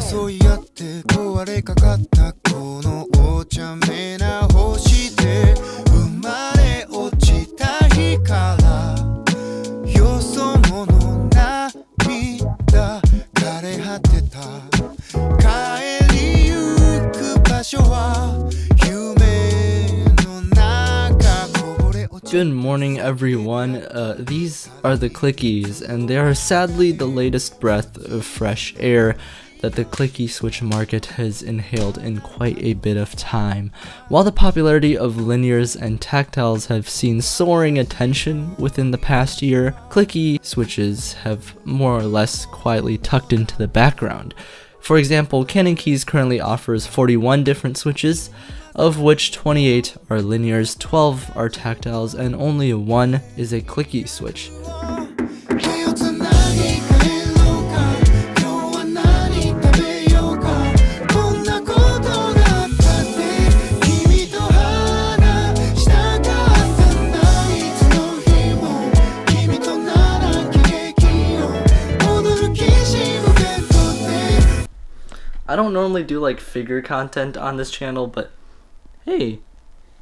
争い合って壊れかかったこのお茶目な星で生まれ落ちた日からよそ者涙枯れ果てた帰りゆく場所は夢の中こぼれ落ち Good morning, everyone. These are the Clickiez, and they are sadly the latest breath of fresh air that the clicky switch market has inhaled in quite a bit of time. While the popularity of linears and tactiles have seen soaring attention within the past year, clicky switches have more or less quietly tucked into the background. For example, Canon Keys currently offers 41 different switches, of which 28 are linears, 12 are tactiles, and only 1 is a clicky switch. I don't normally do like figure content on this channel, but hey,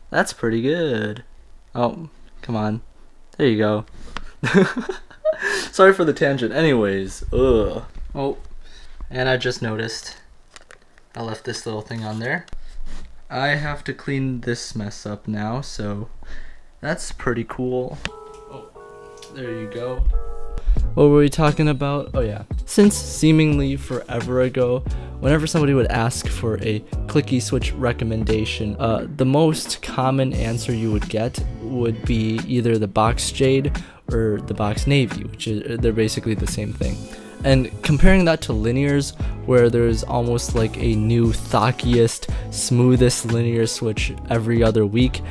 that's pretty good. Oh, come on. There you go. Sorry for the tangent. Anyways, ugh. Oh, and I just noticed I left this little thing on there. I have to clean this mess up now, so that's pretty cool. Oh, there you go. What were we talking about? Oh yeah. Since seemingly forever ago, whenever somebody would ask for a clicky switch recommendation, the most common answer you would get would be either the box jade or the box navy, which is they're basically the same thing. And comparing that to linears, where there's almost like a new thockiest, smoothest linear switch every other week,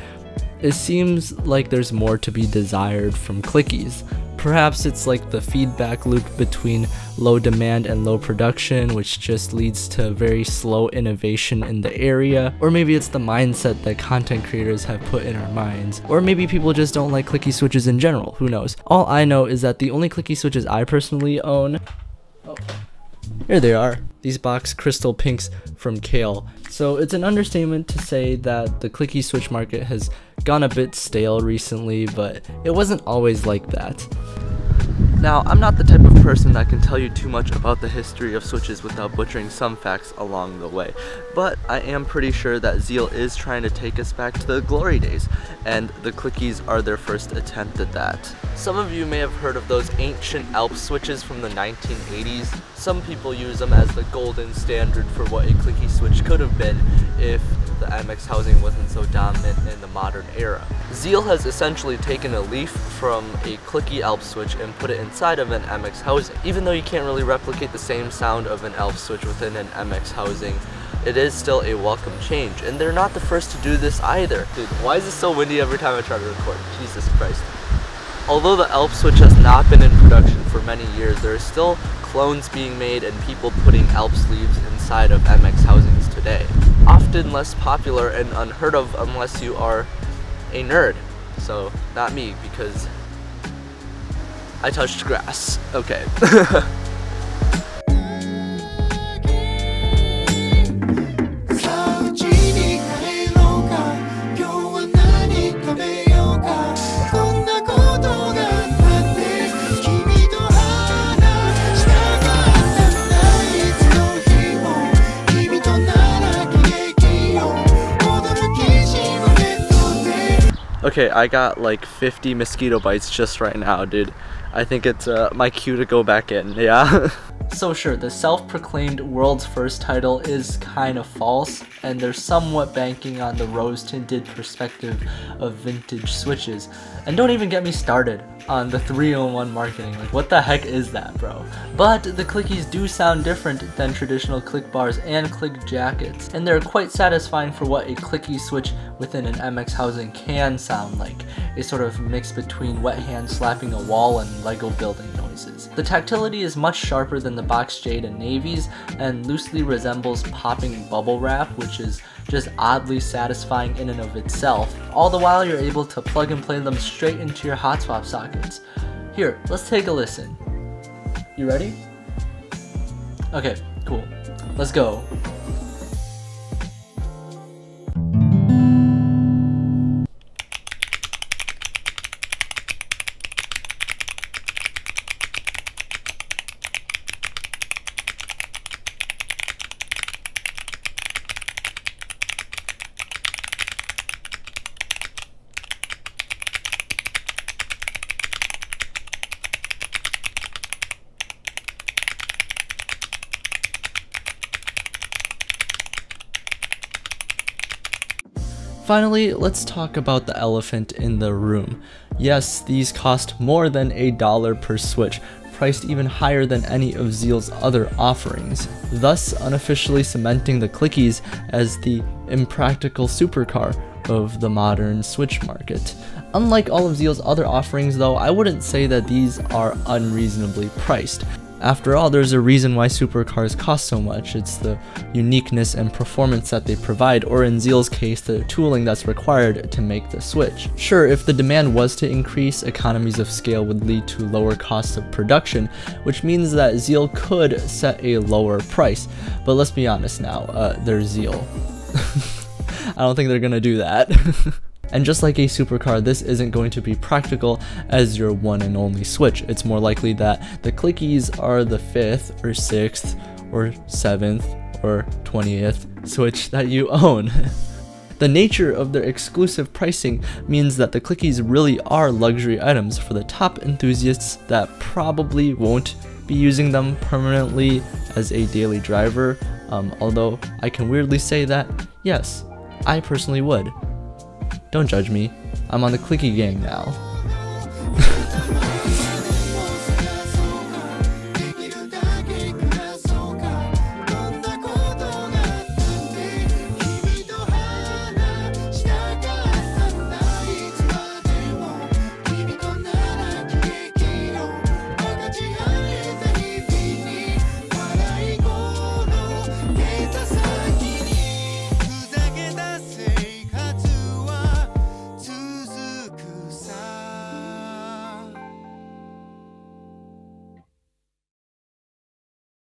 it seems like there's more to be desired from clickies. Perhaps it's like the feedback loop between low demand and low production, which just leads to very slow innovation in the area, or maybe it's the mindset that content creators have put in our minds, or maybe people just don't like clicky switches in general, who knows. All I know is that the only clicky switches I personally own, here they are, these box crystal pinks from Kale. So it's an understatement to say that the clicky switch market has gone a bit stale recently, but it wasn't always like that. Now, I'm not the type of person that can tell you too much about the history of switches without butchering some facts along the way, but I am pretty sure that Zeal is trying to take us back to the glory days, and the clickies are their first attempt at that. Some of you may have heard of those ancient Alp switches from the 1980s. Some people use them as the golden standard for what a clicky switch could have been if the MX housing wasn't so dominant in the modern era. Zeal has essentially taken a leaf from a clicky Alp switch and put it inside of an MX housing. Even though you can't really replicate the same sound of an Alp switch within an MX housing, it is still a welcome change, and they're not the first to do this either. Dude, why is it so windy every time I try to record? Jesus Christ. Although the Alp switch has not been in production for many years, there are still clones being made and people putting Alp sleeves inside of MX housings today. Often less popular and unheard of unless you are a nerd. So, not me, because I touched grass. Okay. Okay, I got like 50 mosquito bites just right now, dude. I think it's my cue to go back in, yeah? So sure, the self-proclaimed world's first title is kind of false, and they're somewhat banking on the rose-tinted perspective of vintage switches. And don't even get me started on the 3-in-1 marketing. Like, what the heck is that, bro? But the clickies do sound different than traditional click bars and click jackets, and they're quite satisfying for what a clicky switch within an MX housing can sound like. A sort of mix between wet hand slapping a wall and Lego building noises. The tactility is much sharper than the box jade and navies, and loosely resembles popping bubble wrap, which is just oddly satisfying in and of itself. All the while you're able to plug and play them straight into your hot swap sockets. Here, let's take a listen. You ready? Okay, cool. Let's go. Finally, let's talk about the elephant in the room. Yes, these cost more than $1 per Switch, priced even higher than any of Zeal's other offerings, thus unofficially cementing the Clickiez as the impractical supercar of the modern Switch market. Unlike all of Zeal's other offerings though, I wouldn't say that these are unreasonably priced. After all, there's a reason why supercars cost so much. It's the uniqueness and performance that they provide, or in Zeal's case, the tooling that's required to make the Switch. Sure, if the demand was to increase, economies of scale would lead to lower costs of production, which means that Zeal could set a lower price. But let's be honest now, they're Zeal. I don't think they're gonna do that. And just like a supercar, this isn't going to be practical as your one and only Switch. It's more likely that the Clickiez are the 5th or 6th or 7th or 20th Switch that you own. The nature of their exclusive pricing means that the Clickiez really are luxury items for the top enthusiasts that probably won't be using them permanently as a daily driver, although I can weirdly say that, yes, I personally would. Don't judge me, I'm on the Clicky gang now.